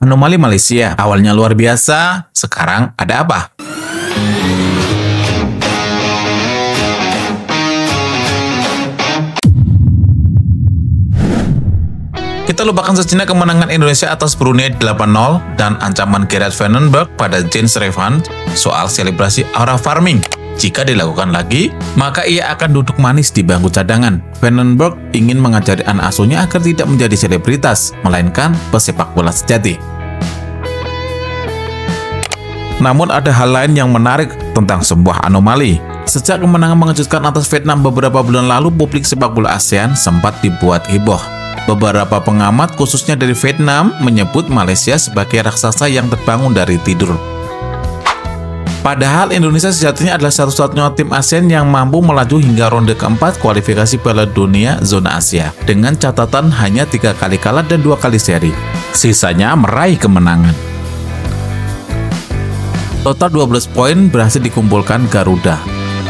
Anomali Malaysia, awalnya luar biasa, sekarang ada apa? Kita lupakan sejenak kemenangan Indonesia atas Brunei 8-0 dan ancaman Gerard Vandenberg pada Jens Revan soal selebrasi aura farming. Jika dilakukan lagi, maka ia akan duduk manis di bangku cadangan. Vandenberg ingin mengajari anak asuhnya agar tidak menjadi selebritas, melainkan pesepak bola sejati. Namun ada hal lain yang menarik tentang sebuah anomali. Sejak kemenangan mengejutkan atas Vietnam beberapa bulan lalu, publik sepak bola ASEAN sempat dibuat heboh. Beberapa pengamat, khususnya dari Vietnam, menyebut Malaysia sebagai raksasa yang terbangun dari tidur. Padahal Indonesia sejatinya adalah satu-satunya tim ASEAN yang mampu melaju hingga ronde keempat kualifikasi Piala Dunia Zona Asia, dengan catatan hanya 3 kali kalah dan 2 kali seri. Sisanya meraih kemenangan. Total 12 poin berhasil dikumpulkan Garuda.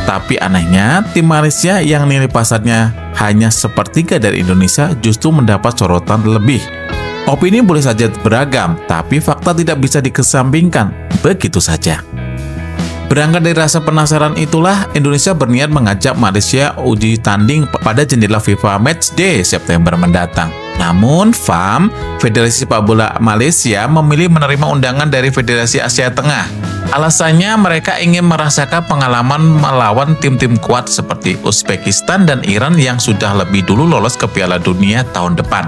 Tapi anehnya, tim Malaysia yang nilai pasarnya hanya sepertiga dari Indonesia justru mendapat sorotan lebih. Opini boleh saja beragam, tapi fakta tidak bisa dikesampingkan begitu saja. Berangkat dari rasa penasaran itulah, Indonesia berniat mengajak Malaysia uji tanding pada jendela FIFA Matchday September mendatang. Namun, FAM, Federasi Sepak Bola Malaysia, memilih menerima undangan dari Federasi Asia Tengah. Alasannya, mereka ingin merasakan pengalaman melawan tim-tim kuat seperti Uzbekistan dan Iran yang sudah lebih dulu lolos ke Piala Dunia tahun depan.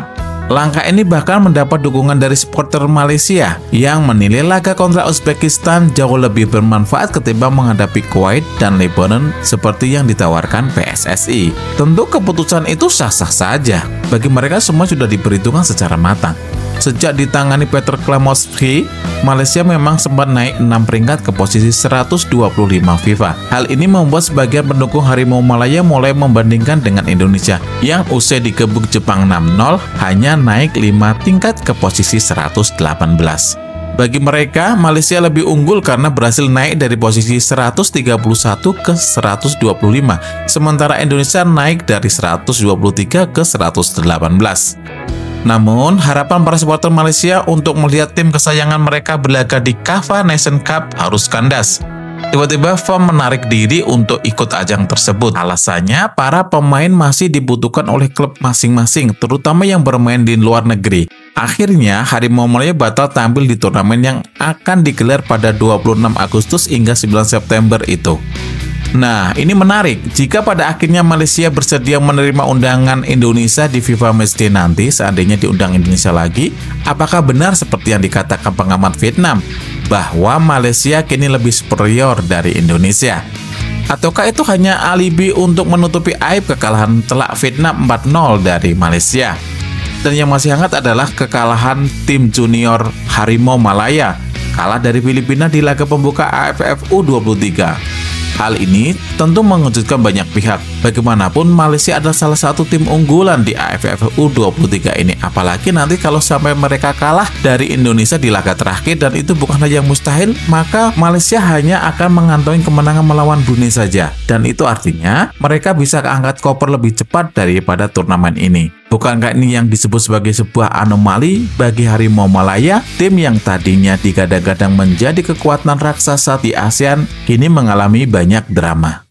Langkah ini bahkan mendapat dukungan dari supporter Malaysia yang menilai laga kontra Uzbekistan jauh lebih bermanfaat ketimbang menghadapi Kuwait dan Lebanon seperti yang ditawarkan PSSI. Tentu keputusan itu sah-sah saja. Bagi mereka semua sudah diperhitungkan secara matang. Sejak ditangani Peter Klemowski, Malaysia memang sempat naik 6 peringkat ke posisi 125 FIFA. Hal ini membuat sebagian pendukung Harimau Malaya mulai membandingkan dengan Indonesia, yang usai digebuk Jepang 6-0 hanya naik 5 tingkat ke posisi 118. Bagi mereka, Malaysia lebih unggul karena berhasil naik dari posisi 131 ke 125, sementara Indonesia naik dari 123 ke 118. Namun, harapan para supporter Malaysia untuk melihat tim kesayangan mereka berlaga di KAFA Nation Cup harus kandas. Tiba-tiba FAM menarik diri untuk ikut ajang tersebut. Alasannya, para pemain masih dibutuhkan oleh klub masing-masing, terutama yang bermain di luar negeri. Akhirnya, Harimau Malaya batal tampil di turnamen yang akan digelar pada 26 Agustus hingga 9 September itu. Nah, ini menarik. Jika pada akhirnya Malaysia bersedia menerima undangan Indonesia di FIFA Matchday nanti, seandainya diundang Indonesia lagi, apakah benar seperti yang dikatakan pengamat Vietnam, bahwa Malaysia kini lebih superior dari Indonesia? Ataukah itu hanya alibi untuk menutupi aib kekalahan telak Vietnam 4-0 dari Malaysia? Dan yang masih hangat adalah kekalahan tim junior Harimau Malaya, kalah dari Filipina di laga pembuka AFF U23. Hal ini tentu mengejutkan banyak pihak. Bagaimanapun, Malaysia adalah salah satu tim unggulan di AFF U23 ini. Apalagi nanti kalau sampai mereka kalah dari Indonesia di laga terakhir, dan itu bukanlah yang mustahil, maka Malaysia hanya akan mengantongi kemenangan melawan Brunei saja. Dan itu artinya mereka bisa angkat koper lebih cepat daripada turnamen ini. Bukankah ini yang disebut sebagai sebuah anomali bagi Harimau Malaya? Tim yang tadinya digadang-gadang menjadi kekuatan raksasa di ASEAN kini mengalami banyak drama.